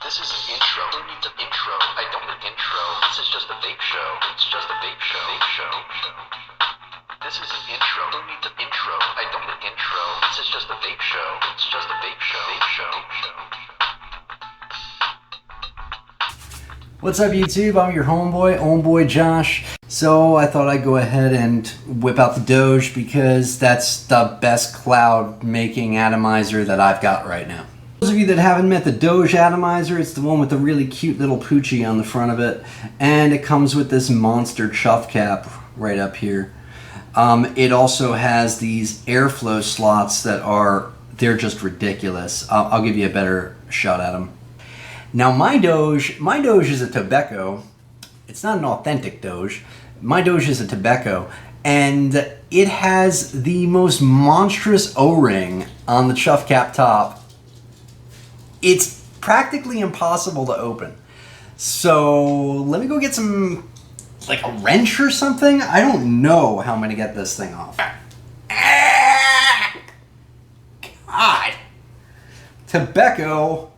This is an intro. Who needs an intro? I don't need an intro. This is just a vape show. It's just a vape show. Vape show. This is an intro. Who needs an intro? I don't need an intro. This is just a vape show. It's just a vape show. Vape show. What's up YouTube? I'm your homeboy Josh. So I thought I'd go ahead and whip out the Doge because that's the best cloud making atomizer that I've got right now. For those of you that haven't met the Doge atomizer, it's the one with the really cute little poochie on the front of it, and it comes with this monster chuff cap right up here. It also has these airflow slots that they're just ridiculous. I'll give you a better shot at them. Now my Doge is a tobacco. It's not an authentic Doge. My Doge is a tobacco, and it has the most monstrous O-ring on the chuff cap top. It's practically impossible to open. So let me go get some, like a wrench or something. I don't know how I'm gonna get this thing off. God. Tobacco.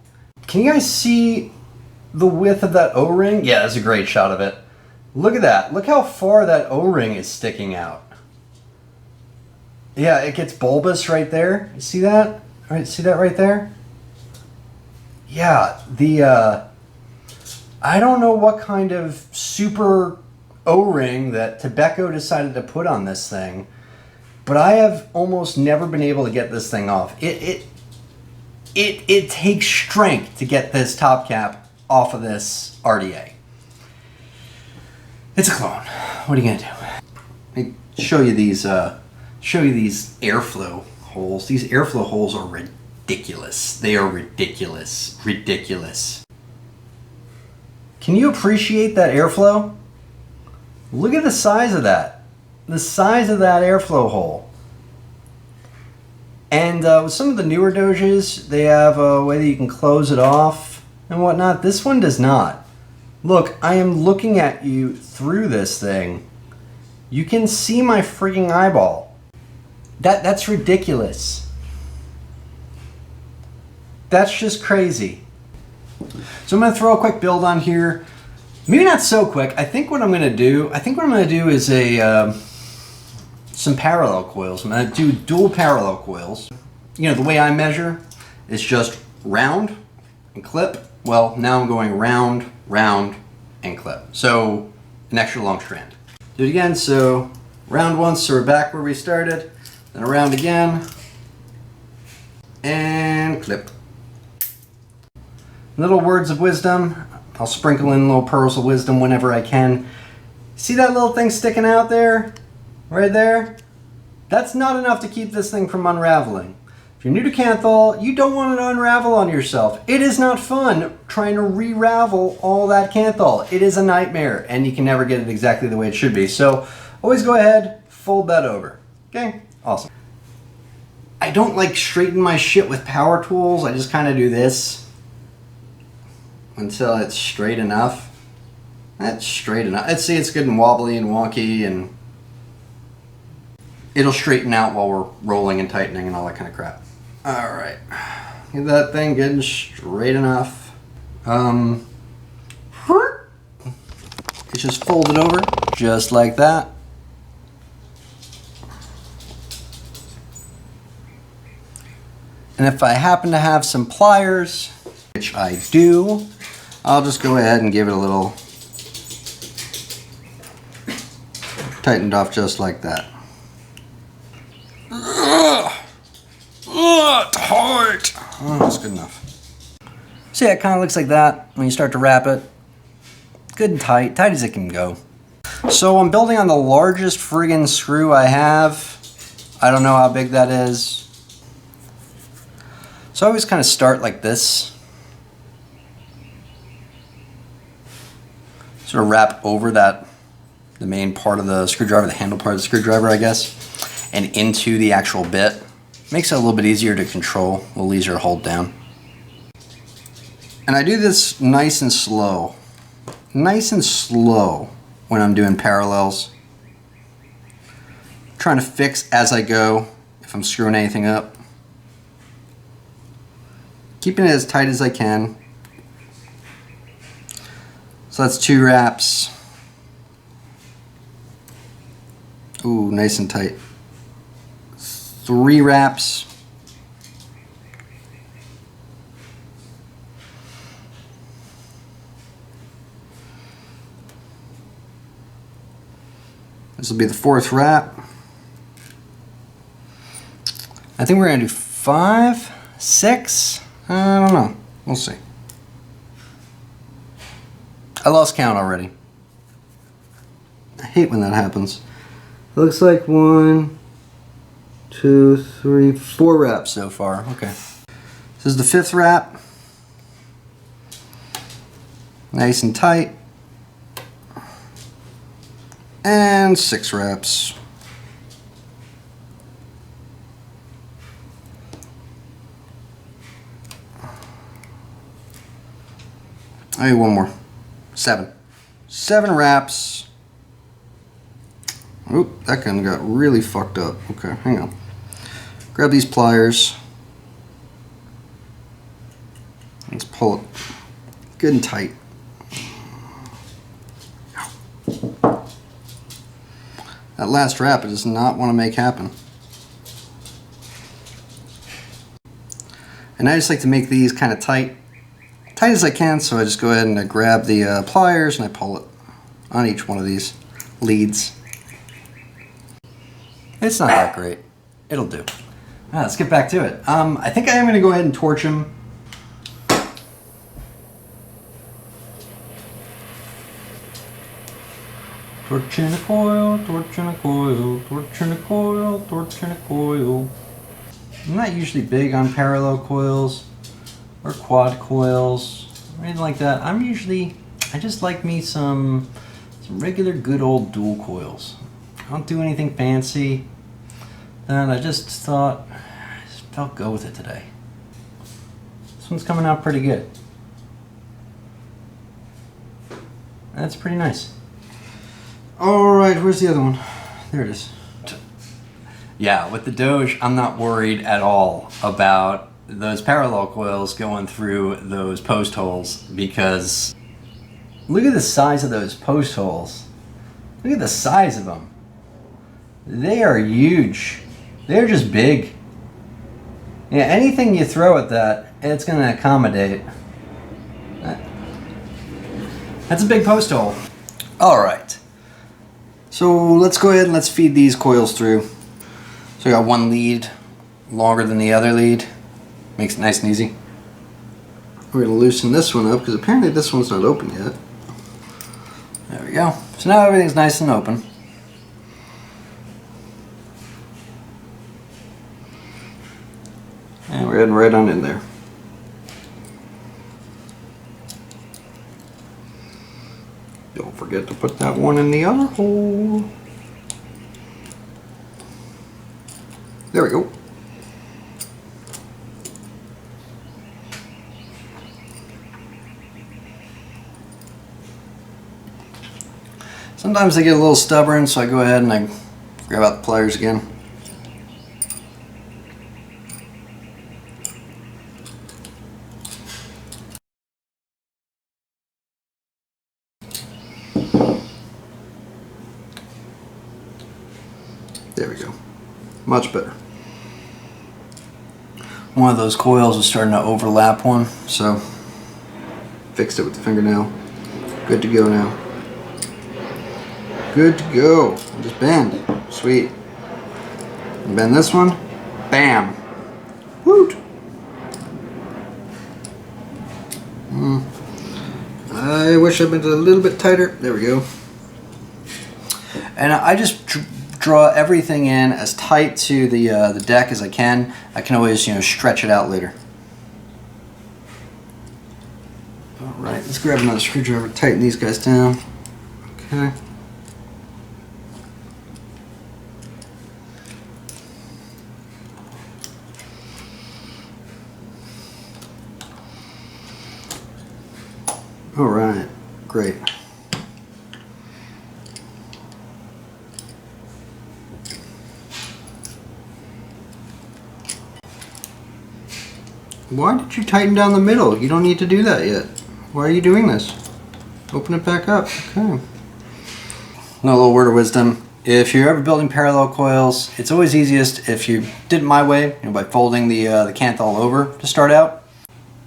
Can you guys see the width of that O-ring? Yeah, that's a great shot of it. Look at that. Look how far that O-ring is sticking out. Yeah, it gets bulbous right there. You see that? All right, see that right there? Yeah, I don't know what kind of super O-ring that tobacco decided to put on this thing, but I have almost never been able to get this thing off. It takes strength to get this top cap off of this RDA. It's a clone. What are you gonna do? Let me show you these airflow holes. These airflow holes are ridiculous. They are ridiculous. Ridiculous. Can you appreciate that airflow? Look at the size of that. The size of that airflow hole. And with some of the newer Doges, they have a way that you can close it off and whatnot. This one does not. Look, I am looking at you through this thing. You can see my freaking eyeball. That's ridiculous. That's just crazy. So I'm going to throw a quick build on here. Maybe not so quick. I think what I'm going to do is some parallel coils. I'm going to do dual parallel coils. You know, the way I measure is just round and clip. Well, now I'm going round, round, and clip. So an extra long strand. Do it again. So round once, so we're back where we started. Then around again. And clip. Little words of wisdom. I'll sprinkle in little pearls of wisdom whenever I can. See that little thing sticking out there? Right there? That's not enough to keep this thing from unraveling. If you're new to Kanthal, you don't want it to unravel on yourself. It is not fun trying to re-ravel all that Kanthal. It is a nightmare, and you can never get it exactly the way it should be. So always go ahead, fold that over. Okay? Awesome. I don't like straighten my shit with power tools. I just kind of do this until it's straight enough. That's straight enough. Let's see, it's good and wobbly and wonky, and it'll straighten out while we're rolling and tightening and all that kind of crap. All right, get that thing good and straight enough. It's just folded over, just like that. And if I happen to have some pliers, which I do, I'll just go ahead and give it a little tightened off just like that. Tight! Oh, that's good enough. See, it kind of looks like that when you start to wrap it. Good and tight as it can go. So I'm building on the largest friggin' screw I have. I don't know how big that is. So I always kind of start like this. Sort of wrap over the main part of the screwdriver, the handle part of the screwdriver, I guess, and into the actual bit. Makes it a little bit easier to control, a little easier to hold down. And I do this nice and slow when I'm doing parallels. Trying to fix as I go if I'm screwing anything up. Keeping it as tight as I can. So that's 2 wraps. Ooh, nice and tight. 3 wraps. This will be the 4th wrap. I think we're gonna do 5, 6. I don't know. We'll see. I lost count already. I hate when that happens. It looks like 1, 2, 3, 4 wraps so far. Okay. This is the 5th wrap. Nice and tight. And 6 wraps. I need one more. 7. 7 wraps. Oop, that gun got really fucked up. Okay, hang on. Grab these pliers. Let's pull it good and tight. That last wrap I does not want to make happen. And I just like to make these kind of tight as I can, so I just go ahead and I grab the pliers and I pull it on each one of these leads. It's not that great. It'll do. Right, let's get back to it. I think I am going to go ahead and torch them. Torching a coil, torching a coil, torching a coil, torching a coil. I'm not usually big on parallel coils or quad coils or anything like that. I just like me some regular good old dual coils. I don't do anything fancy. And I just felt go with it today. This one's coming out pretty good. That's pretty nice. Alright, where's the other one? There it is. Yeah, with the Doge, I'm not worried at all about those parallel coils going through those post holes, because look at the size of those post holes. Look at the size of them. They are huge. They're just big. Yeah, anything you throw at that, it's going to accommodate. That's a big post hole. Alright. So let's go ahead and let's feed these coils through. So we got one lead longer than the other lead. Makes it nice and easy. We're going to loosen this one up because apparently this one's not open yet. There we go. So now everything's nice and open. And we're heading right on in there. Don't forget to put that one in the other hole. There we go. Sometimes they get a little stubborn, so I go ahead and I grab out the pliers again. There we go. Much better. One of those coils was starting to overlap one, so fixed it with the fingernail. Good to go now. Good to go. Just bend. Sweet. And bend this one. Bam. Woot. I wish I'd been a little bit tighter. There we go. And I just draw everything in as tight to the deck as I can. I can always, stretch it out later. All right, let's grab another screwdriver, tighten these guys down. Okay. All right, great. Why did you tighten down the middle? You don't need to do that yet. Why are you doing this? Open it back up. Okay. Another little word of wisdom. If you're ever building parallel coils, it's always easiest if you did it my way, by folding the canthal over to start out.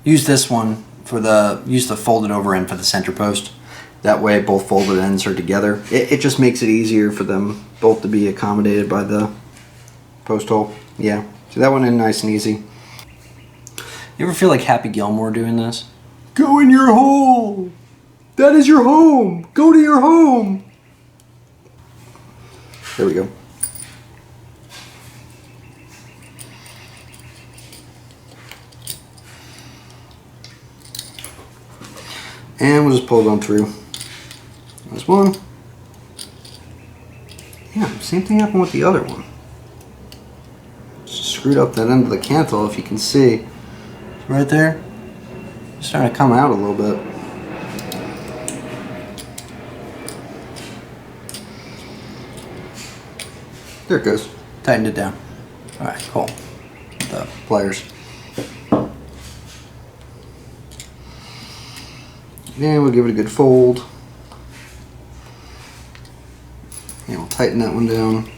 Use this one for use the folded over end for the center post. That way both folded ends are together. It just makes it easier for them both to be accommodated by the post hole. Yeah, so that went in nice and easy. You ever feel like Happy Gilmore doing this? Go in your hole! That is your home! Go to your home! There we go. And we'll just pull it on through. There's one. Yeah, same thing happened with the other one. Just screwed up that end of the canthal, if you can see. Right there. It's starting to come out a little bit. There it goes. Tightened it down. Alright, cool. The pliers. And we'll give it a good fold. And we'll tighten that one down.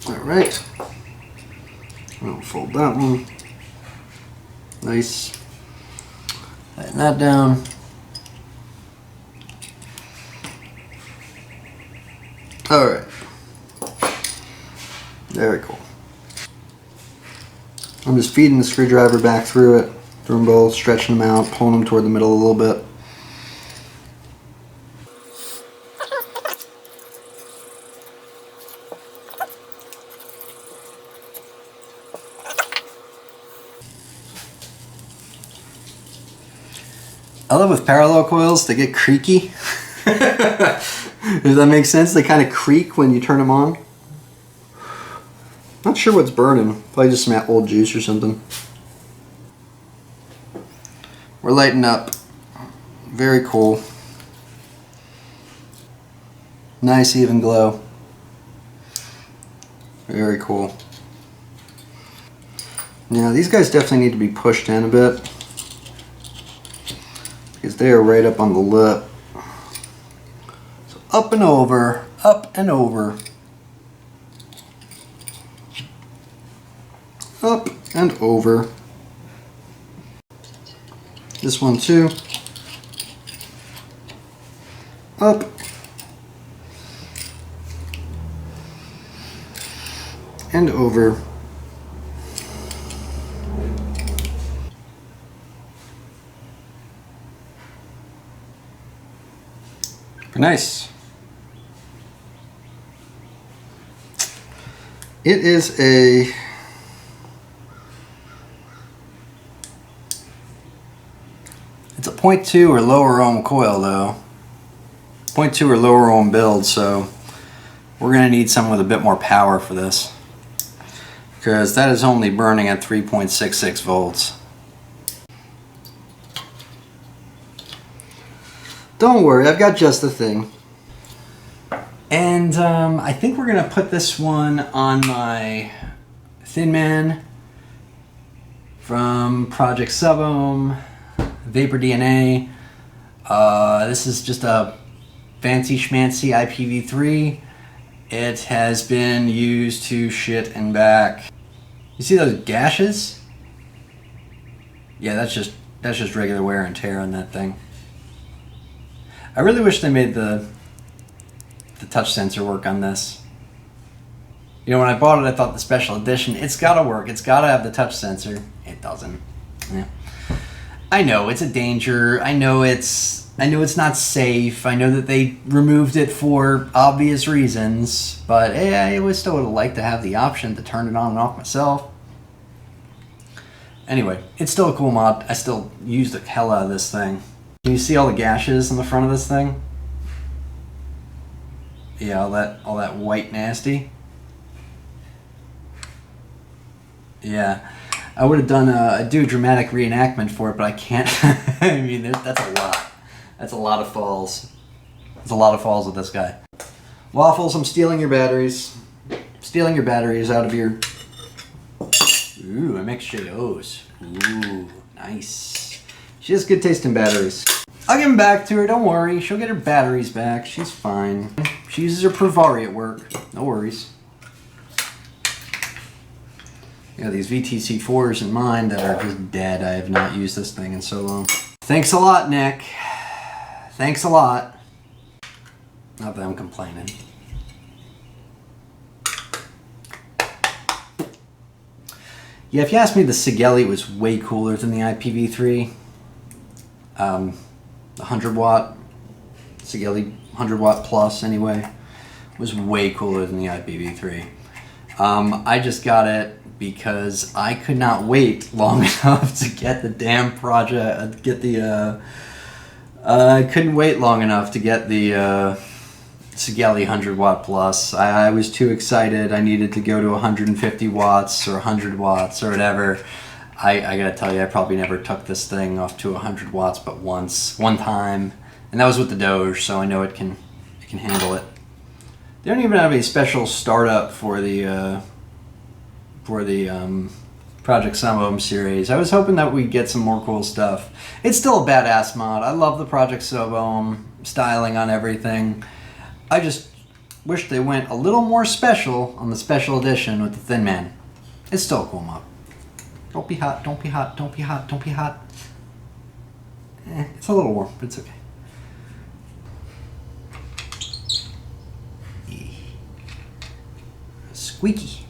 Alright. We'll fold that one. Nice. Tighten that down. Alright. Very cool. I'm just feeding the screwdriver back through it, through them both, stretching them out, pulling them toward the middle a little bit. I love with parallel coils, they get creaky. Does that make sense? They kind of creak when you turn them on. Not sure what's burning. Probably just some old juice or something. We're lighting up. Very cool. Nice even glow. Very cool. Now these guys definitely need to be pushed in a bit, because they are right up on the lip. So up and over, up and over. Up and over. This one too. Up. And over. Nice. It is a It's a 0.2 or lower ohm coil though. 0.2 or lower ohm build, so we're going to need some with a bit more power for this, because that is only burning at 3.66 volts. Don't worry, I've got just the thing. And I think we're going to put this one on my ThinMan from Project SubOhm. Vapor DNA. This is just a fancy schmancy IPV3. It has been used to shit and back. You see those gashes? Yeah, that's just regular wear and tear on that thing. I really wish they made the touch sensor work on this. You know, when I bought it, I thought the special edition, it's gotta work. It's gotta have the touch sensor. It doesn't. Yeah. I know it's a danger. I know it's not safe. I know that they removed it for obvious reasons, but I would still would like to have the option to turn it on and off myself. Anyway, it's still a cool mod. I still use the hell out of this thing. Can you see all the gashes on the front of this thing? Yeah, all that white nasty. Yeah. I would have done a dramatic reenactment for it, but I can't. I mean, that's a lot. That's a lot of falls. There's a lot of falls with this guy. Waffles, I'm stealing your batteries. Stealing your batteries out of your Ooh, MXJOs. Ooh, nice. She has good taste in batteries. I'll give them back to her, don't worry. She'll get her batteries back. She's fine. She uses her Provari at work. No worries. Yeah, these VTC4s in mine that are just dead. I have not used this thing in so long. Thanks a lot, Nick. Thanks a lot. Not that I'm complaining. Yeah, if you ask me, the Sigelli was way cooler than the IPV3. The 100 watt, Sigelli 100 watt plus anyway, was way cooler than the IPV3. I just got it because I could not wait long enough to get the damn project, I couldn't wait long enough to get the Sigelli 100 watt plus. I was too excited. I needed to go to 150 watts or 100 watts or whatever. I gotta tell you, I probably never took this thing off to 100 watts but one time, and that was with the Doge, so I know it can handle it. They don't even have a special startup for the Project SubOhm series. I was hoping that we'd get some more cool stuff. It's still a badass mod. I love the Project SubOhm styling on everything. I just wish they went a little more special on the special edition with the ThinMan. It's still a cool mod. Don't be hot, don't be hot, don't be hot, don't be hot. It's a little warm, but it's okay. Squeaky.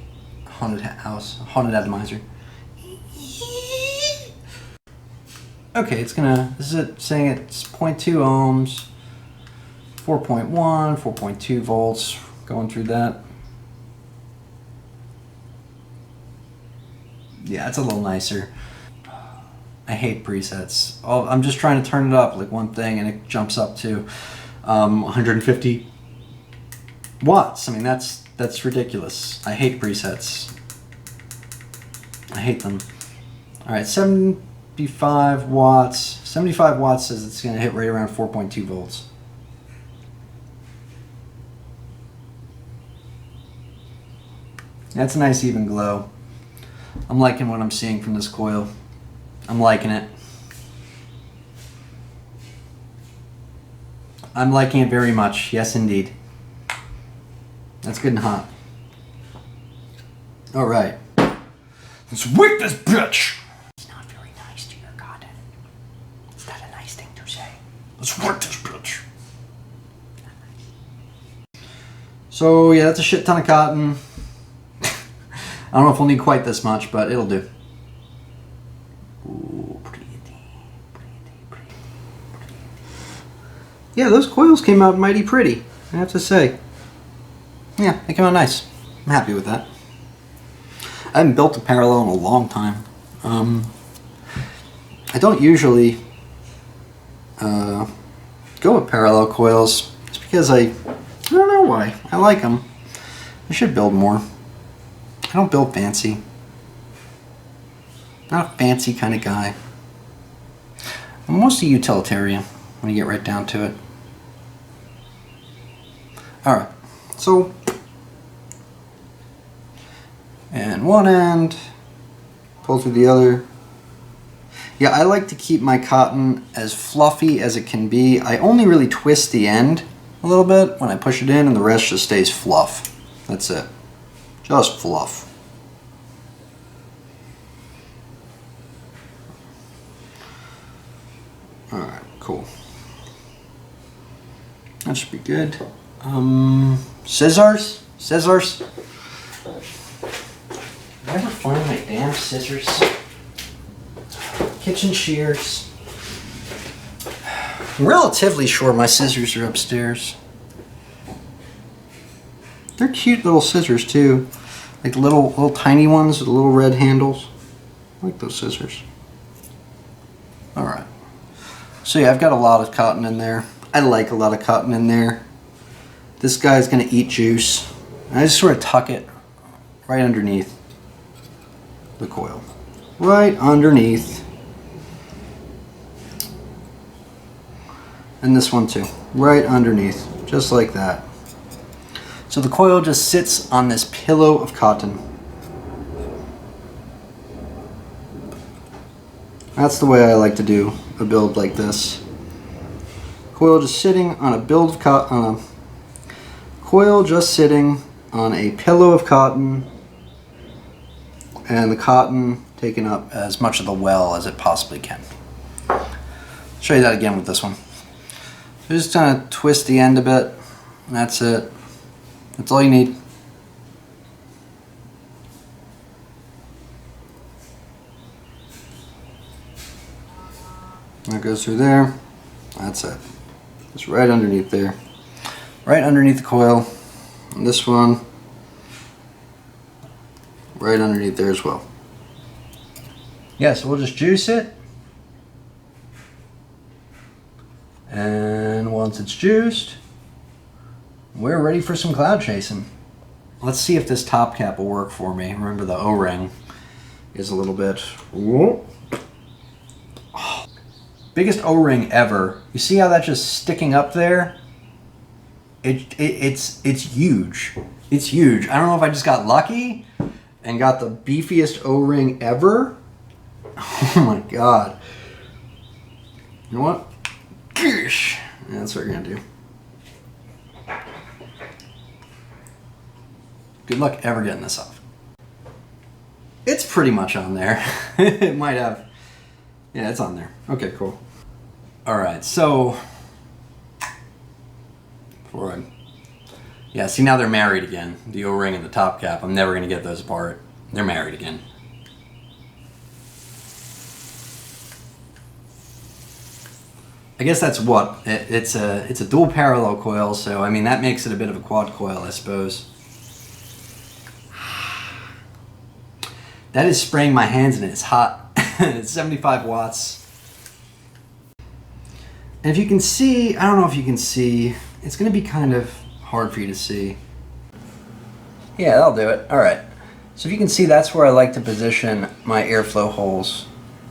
Haunted house, haunted atomizer. Okay, this is it saying it's 0.2 ohms, 4.1, 4.2 volts, going through that. Yeah, it's a little nicer. I hate presets. I'm just trying to turn it up like one thing and it jumps up to 150 watts. I mean, that's ridiculous. I hate presets. I hate them. All right, 75 watts. 75 watts says it's going to hit right around 4.2 volts. That's a nice even glow. I'm liking what I'm seeing from this coil. I'm liking it. I'm liking it very much. Yes, indeed. That's good and hot. All right. Let's wick this bitch. It's not very nice to your cotton. It's not a nice thing to say. Let's wick this bitch. So yeah, that's a shit ton of cotton. I don't know if we'll need quite this much, but it'll do. Ooh, pretty. Yeah, those coils came out mighty pretty, I have to say. Yeah, they came out nice. I'm happy with that. I haven't built a parallel in a long time. I don't usually go with parallel coils. It's because I don't know why. I like them. I should build more. I don't build fancy. Not a fancy kind of guy. I'm mostly utilitarian when you get right down to it. Alright, so, and one end, pull through the other. Yeah, I like to keep my cotton as fluffy as it can be. I only really twist the end a little bit when I push it in, and the rest just stays fluff. That's it. Just fluff. Alright, cool. That should be good. Scissors? Scissors? Did I ever find my damn scissors? Kitchen shears. I'm relatively sure my scissors are upstairs. They're cute little scissors too. Like little tiny ones with little red handles. I like those scissors. Alright. So yeah, I've got a lot of cotton in there. I like a lot of cotton in there. This guy's gonna eat juice. And I just sort of tuck it right underneath the coil. Right underneath. And this one too. Right underneath. Just like that. So the coil just sits on this pillow of cotton. That's the way I like to do a build like this. Coil just sitting on a build of cotton, coil just sitting on a pillow of cotton, and the cotton taking up as much of the well as it possibly can. I'll show you that again with this one. So just kind of twist the end a bit, and that's it. That's all you need. That goes through there. That's it. It's right underneath there. Right underneath the coil. And this one, right underneath there as well. Yeah, so we'll just juice it. And once it's juiced, we're ready for some cloud chasing. Let's see if this top cap will work for me. Remember the O-ring is a little bit... Oh. Biggest O-ring ever. You see how that's just sticking up there? It's huge. It's huge. I don't know if I just got lucky and got the beefiest O-ring ever. Oh my god. You know what? Gosh. Yeah, that's what we're gonna do. Good luck ever getting this off. It's pretty much on there. It might have. Yeah, it's on there. Okay, cool. Alright, so yeah, see now they're married again. The O-ring and the top cap. I'm never gonna get those apart. They're married again. I guess that's what it's a dual parallel coil, so I mean that makes it a bit of a quad coil, I suppose. That is spraying my hands and it's hot. It's 75 watts. And if you can see, I don't know if you can see, it's going to be kind of hard for you to see. Yeah, that'll do it. All right. So if you can see, that's where I like to position my airflow holes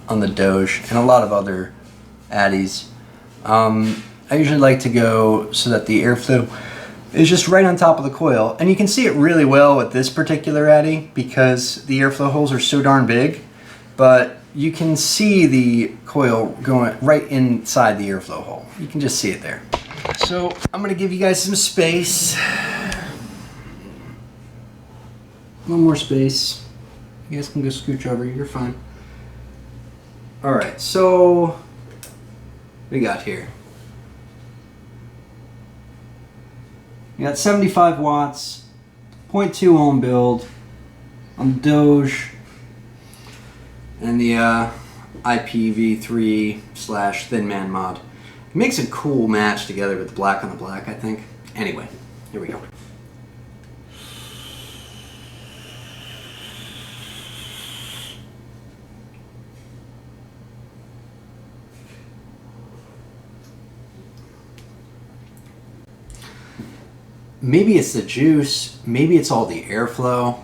on the Doge and a lot of other Addies. I usually like to go so that the airflow is just right on top of the coil. And you can see it really well with this particular Addy because the airflow holes are so darn big. But you can see the coil going right inside the airflow hole. You can just see it there. So I'm gonna give you guys some space. A little more space. You guys can go scooch over, you're fine. All right, so what we got here. We got 75 watts, 0.2 ohm build on the Doge, and the IPV3 / ThinMan mod. It makes a cool match together with the black on the black, I think. Anyway, here we go. Maybe it's the juice, maybe it's all the airflow.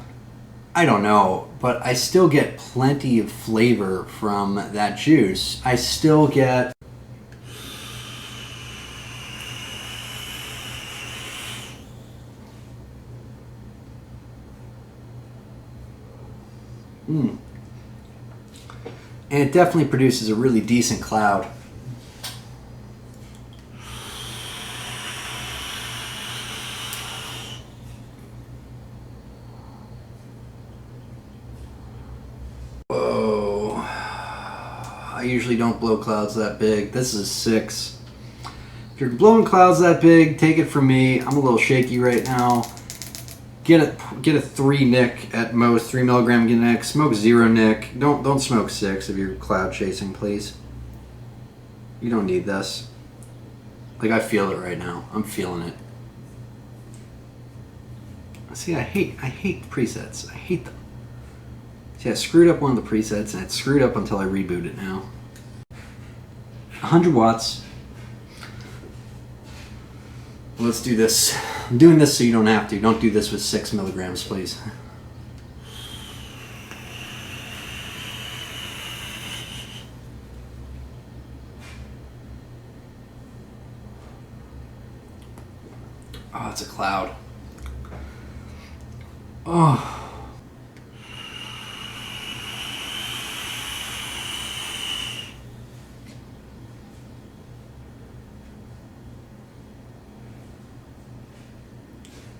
I don't know, but I still get plenty of flavor from that juice. I still get and it definitely produces a really decent cloud. I usually don't blow clouds that big. This is 6. If you're blowing clouds that big, take it from me. I'm a little shaky right now. Get a 3 nick at most, 3 milligram nick. Smoke 0 nick. Don't smoke 6 if you're cloud chasing, please. You don't need this. Like, I feel it right now. I'm feeling it. See, I hate the presets. I hate them. See, I screwed up one of the presets, and it's screwed up until I reboot it now. 100 watts. Let's do this. I'm doing this so you don't have to. Don't do this with 6 milligrams, please. Oh, it's a cloud. Oh.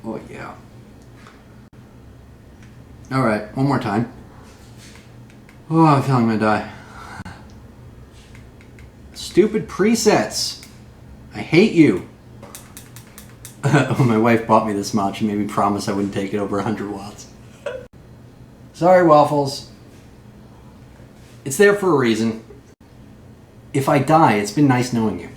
Oh yeah. Alright, one more time. Oh, I'm feeling I'm gonna die. Stupid presets. I hate you. When my wife bought me this mod, she made me promise I wouldn't take it over 100 watts. Sorry, Waffles. It's there for a reason. If I die, it's been nice knowing you.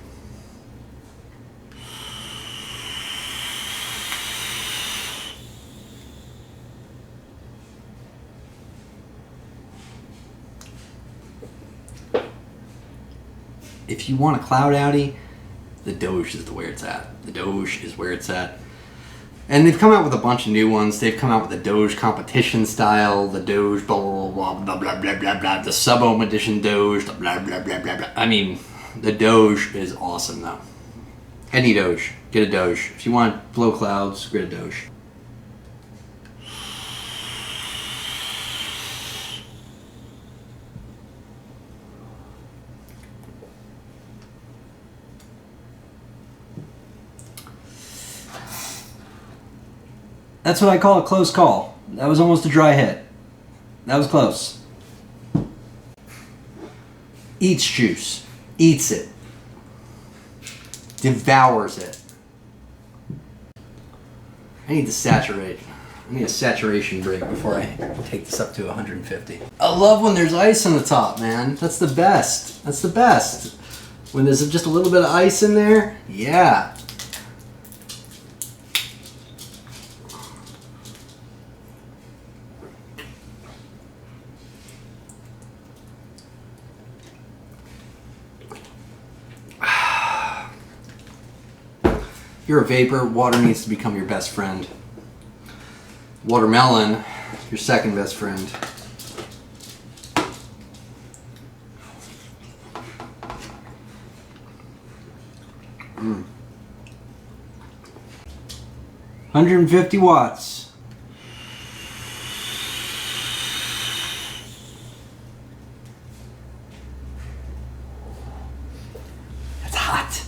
If you want a cloud outie, the Doge is where it's at. The Doge is where it's at. And they've come out with a bunch of new ones. They've come out with the Doge competition style, the Doge blah blah blah blah blah blah blah blah, the Sub-Ohm edition Doge, blah blah blah blah blah. I mean, the Doge is awesome though. Any Doge, get a Doge. If you want blow clouds, get a Doge. That's what I call a close call. That was almost a dry hit. That was close. Eats juice. Eats it. Devours it. I need to saturate. I need a saturation break before I take this up to 150. I love when there's ice on the top, man. That's the best. That's the best. When there's just a little bit of ice in there, yeah. You're a vapor, water needs to become your best friend. Watermelon, your second best friend. Mm. 150 watts. That's hot.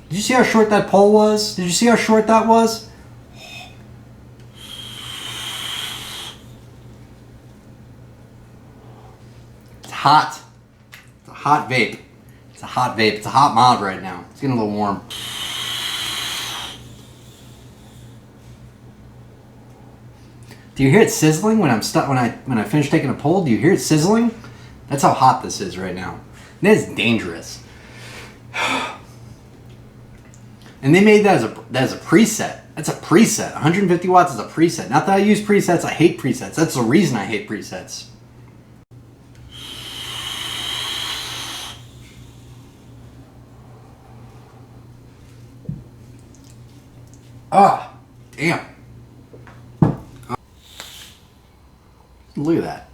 Did you see how short that pole was? Did you see how short that was? It's hot. It's a hot vape. It's a hot vape. It's a hot mod right now. It's getting a little warm. Do you hear it sizzling when I'm stuck? When I finish taking a pull, do you hear it sizzling? That's how hot this is right now. And that is dangerous. And they made that as a preset. That's a preset. 150 watts is a preset. Not that I use presets. I hate presets. That's the reason I hate presets. Ah, damn. Look at that.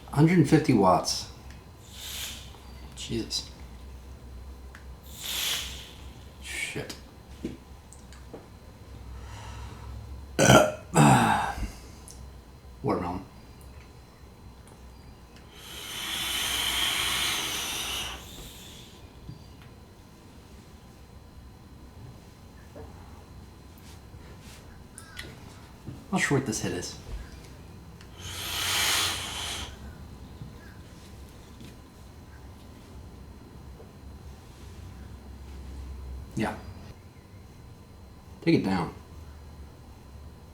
150 watts. Jesus. Shit. Watermelon. How short this hit is. Yeah. Take it down.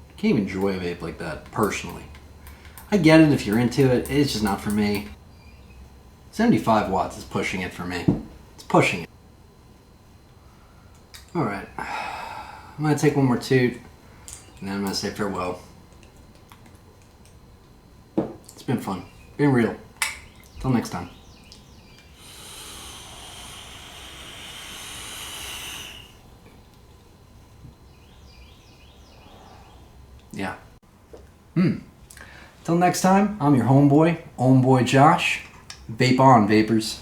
I can't even enjoy a vape like that, personally. I get it if you're into it, it's just not for me. 75 watts is pushing it for me. It's pushing it. Alright. I'm gonna take one more toot, and then I'm gonna say farewell. It's been fun. Been real. Till next time. Yeah. Till next time, I'm your homeboy, Josh. Vape on, vapors.